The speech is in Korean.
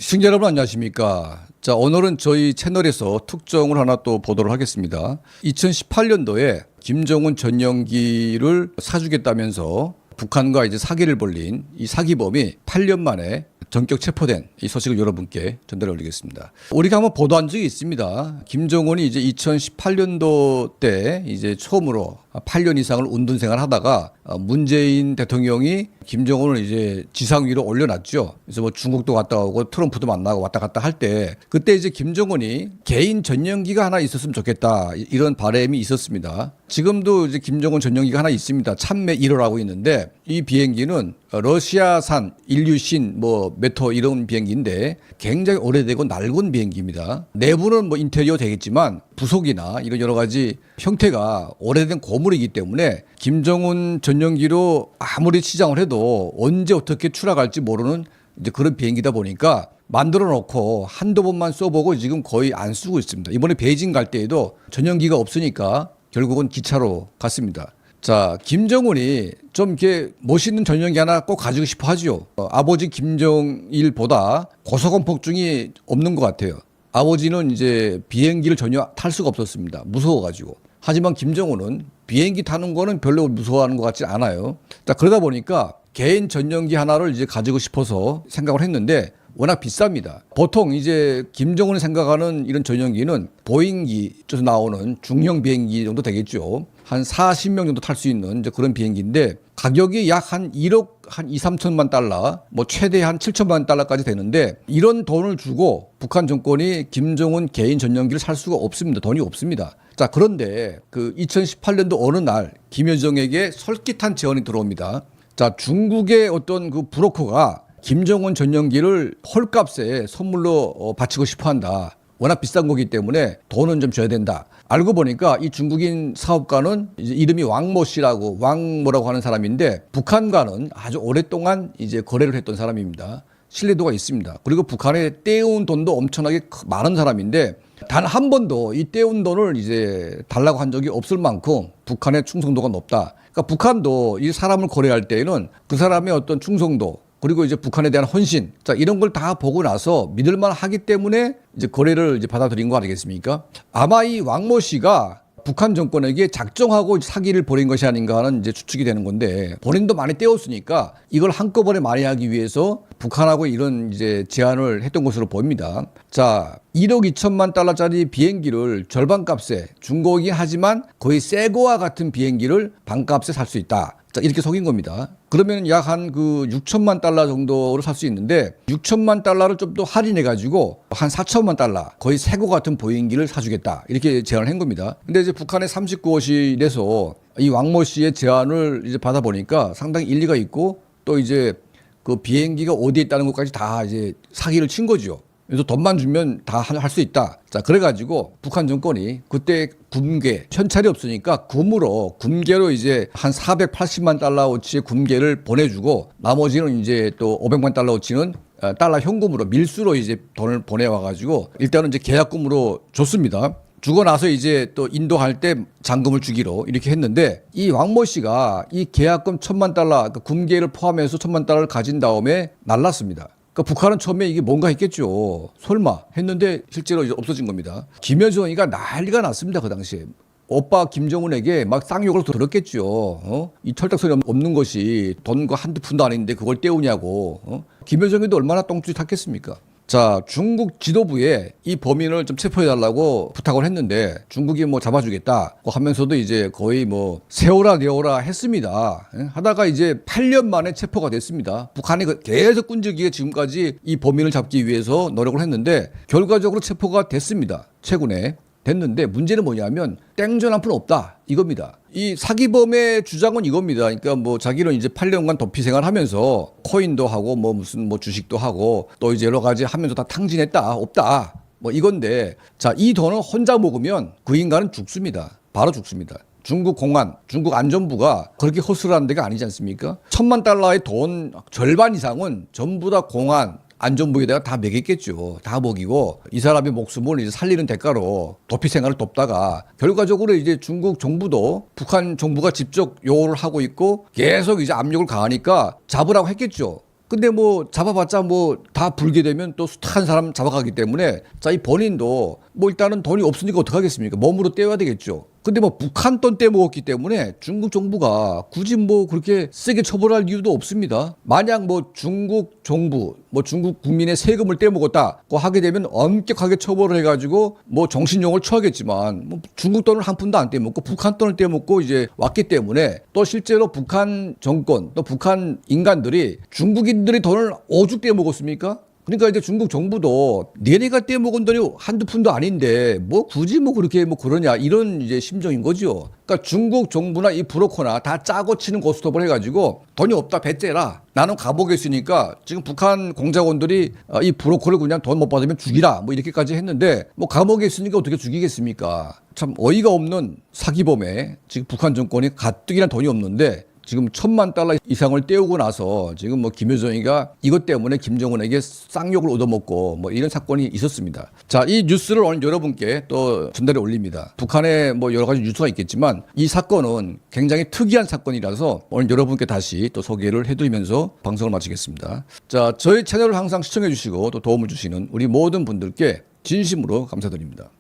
시청자 여러분 안녕하십니까. 자, 오늘은 저희 채널에서 특종을 하나 또 보도록 하겠습니다. 2018년도에 김정은 전용기를 사주겠다면서 북한과 이제 사기를 벌린 이 사기범이 8년 만에 전격 체포된 이 소식을 여러분께 전달해 드리겠습니다. 우리가 한번 보도한 적이 있습니다. 김정은이 이제 2018년도 때 이제 처음으로 8년 이상을 운둔 생활을 하다가 문재인 대통령이 김정은을 이제 지상 위로 올려놨죠. 그래서 뭐 중국도 갔다 오고 트럼프도 만나고 왔다 갔다 할 때 그때 이제 김정은이 개인 전용기가 하나 있었으면 좋겠다 이런 바람이 있었습니다. 지금도 이제 김정은 전용기가 하나 있습니다. 참매 1호라고 있는데 이 비행기는 러시아산 인류신 뭐 메토 이런 비행기인데 굉장히 오래되고 낡은 비행기입니다. 내부는 뭐 인테리어 되겠지만 부속이나 이런 여러 가지 형태가 오래된 고물이기 때문에 김정은 전용기로 아무리 치장을 해도 언제 어떻게 추락할지 모르는 이제 그런 비행기다 보니까 만들어 놓고 한두 번만 써보고 지금 거의 안 쓰고 있습니다. 이번에 베이징 갈 때에도 전용기가 없으니까 결국은 기차로 갔습니다. 자, 김정은이 좀 이렇게 멋있는 전용기 하나 꼭 가지고 싶어 하죠. 아버지 김정일보다 고소공포증이 없는 것 같아요. 아버지는 이제 비행기를 전혀 탈 수가 없었습니다. 무서워가지고. 하지만 김정은은 비행기 타는 거는 별로 무서워하는 것 같지 않아요. 자, 그러다 보니까 개인 전용기 하나를 이제 가지고 싶어서 생각을 했는데 워낙 비쌉니다. 보통 이제 김정은이 생각하는 이런 전용기는 보잉기에서 나오는 중형 비행기 정도 되겠죠. 한 40명 정도 탈 수 있는 이제 그런 비행기인데 가격이 약 한 1억 한 2, 3천만 달러, 뭐 최대 한 7천만 달러까지 되는데 이런 돈을 주고 북한 정권이 김정은 개인 전용기를 살 수가 없습니다. 돈이 없습니다. 자, 그런데 그 2018년도 어느 날 김여정에게 솔깃한 제안이 들어옵니다. 자, 중국의 어떤 그 브로커가 김정은 전용기를 헐값에 선물로 바치고 싶어 한다. 워낙 비싼 거기 때문에 돈은 좀 줘야 된다. 알고 보니까 이 중국인 사업가는 이제 이름이 왕모 씨라고 왕모라고 하는 사람인데 북한과는 아주 오랫동안 이제 거래를 했던 사람입니다. 신뢰도가 있습니다. 그리고 북한에 떼운 돈도 엄청나게 많은 사람인데 단 한 번도 이 떼운 돈을 이제 달라고 한 적이 없을 만큼 북한의 충성도가 높다. 그러니까 북한도 이 사람을 거래할 때에는 그 사람의 어떤 충성도 그리고 이제 북한에 대한 헌신, 자, 이런 걸 다 보고 나서 믿을만 하기 때문에 이제 거래를 이제 받아들인 거 아니겠습니까? 아마 이 왕모 씨가 북한 정권에게 작정하고 사기를 벌인 것이 아닌가 하는 이제 추측이 되는 건데 본인도 많이 떼었으니까 이걸 한꺼번에 만회하기 위해서 북한하고 이런 이제 제안을 했던 것으로 보입니다. 자, 1억 2천만 달러짜리 비행기를 절반 값에 중고이긴 하지만 거의 새 거와 같은 비행기를 반값에 살 수 있다. 자, 이렇게 속인 겁니다. 그러면 약 한 그 6천만 달러 정도로 살 수 있는데 6천만 달러를 좀 더 할인해 가지고 한 4천만 달러 거의 새거 같은 보행기를 사주겠다 이렇게 제안을 한 겁니다. 근데 이제 북한의 39호실에서 이 왕모 씨의 제안을 이제 받아보니까 상당히 일리가 있고 또 이제 그 비행기가 어디에 있다는 것까지 다 이제 사기를 친 거죠. 그래서 돈만 주면 다 할 수 있다. 자, 그래가지고 북한 정권이 그때 군계, 현찰이 없으니까 군계로 이제 한 480만 달러어치의 군계를 보내주고 나머지는 이제 또 500만 달러어치는 달러 현금으로 밀수로 이제 돈을 보내와가지고 일단은 이제 계약금으로 줬습니다. 주고 나서 이제 또 인도할 때 잔금을 주기로 이렇게 했는데 이 왕모 씨가 이 계약금 1천만 달러, 그러니까 군계를 포함해서 1천만 달러를 가진 다음에 날랐습니다. 그러니까 북한은 처음에 이게 뭔가 했겠죠. 설마 했는데 실제로 이제 없어진 겁니다. 김여정이가 난리가 났습니다. 그 당시에. 오빠 김정은에게 막 쌍욕을 들었겠죠. 이 철딱선이 없는 것이 돈과 한두 푼도 아닌데 그걸 떼우냐고. 김여정이도 얼마나 똥줄이 탔겠습니까? 자, 중국 지도부에 이 범인을 좀 체포해달라고 부탁을 했는데 중국이 뭐 잡아주겠다고 하면서도 이제 거의 뭐 세워라 내어라 했습니다. 하다가 이제 8년 만에 체포가 됐습니다. 북한이 계속 끈질기게 지금까지 이 범인을 잡기 위해서 노력을 했는데 결과적으로 체포가 됐습니다. 최근에. 됐는데 문제는 뭐냐면 땡전 한 푼 없다 이겁니다. 이 사기범의 주장은 이겁니다. 그러니까 뭐 자기는 이제 8년간 도피 생활하면서 코인도 하고 뭐 무슨 뭐 주식도 하고 또 이제 여러 가지 하면서 다 탕진했다 없다 뭐 이건데 자, 이 돈을 혼자 먹으면 그 인간은 죽습니다. 바로 죽습니다. 중국 공안, 중국 안전부가 그렇게 허술한 데가 아니지 않습니까? 1천만 달러의 돈 절반 이상은 전부 다 공안 안전부에다가 다 먹였겠죠. 다 먹이고 이 사람의 목숨을 이제 살리는 대가로 도피 생활을 돕다가 결과적으로 이제 중국 정부도 북한 정부가 직접 요구를 하고 있고 계속 이제 압력을 가하니까 잡으라고 했겠죠. 근데 뭐 잡아봤자 뭐 다 불게 되면 또 숱한 사람 잡아가기 때문에 자, 이 본인도 뭐 일단은 돈이 없으니까 어떡하겠습니까? 몸으로 떼어야 되겠죠. 근데 뭐 북한 돈 떼먹었기 때문에 중국 정부가 굳이 뭐 그렇게 세게 처벌할 이유도 없습니다. 만약 뭐 중국 정부, 뭐 중국 국민의 세금을 떼먹었다고 하게 되면 엄격하게 처벌을 해가지고 뭐 정신용을 처하겠지만 뭐 중국 돈을 한 푼도 안 떼먹고 북한 돈을 떼먹고 이제 왔기 때문에 또 실제로 북한 정권 또 북한 인간들이 중국인들의 돈을 오죽 떼먹었습니까? 그러니까 이제 중국 정부도 얘네가 떼먹은 돈이 한두 푼도 아닌데 뭐 굳이 뭐 그렇게 뭐 그러냐 이런 이제 심정인 거죠. 그러니까 중국 정부나 이 브로커나 다 짜고 치는 고스톱을 해가지고 돈이 없다 배째라. 나는 감옥에 있으니까 지금 북한 공작원들이 이 브로커를 그냥 돈 못 받으면 죽이라 뭐 이렇게까지 했는데 뭐 감옥에 있으니까 어떻게 죽이겠습니까? 참 어이가 없는 사기범에 지금 북한 정권이 가뜩이나 돈이 없는데 지금 $1000만 이상을 떼우고 나서 지금 뭐 김여정이가 이것 때문에 김정은에게 쌍욕을 얻어먹고 뭐 이런 사건이 있었습니다. 자, 이 뉴스를 오늘 여러분께 또 전달해 올립니다. 북한에 뭐 여러 가지 뉴스가 있겠지만 이 사건은 굉장히 특이한 사건이라서 오늘 여러분께 다시 또 소개를 해드리면서 방송을 마치겠습니다. 자, 저희 채널을 항상 시청해 주시고 또 도움을 주시는 우리 모든 분들께 진심으로 감사드립니다.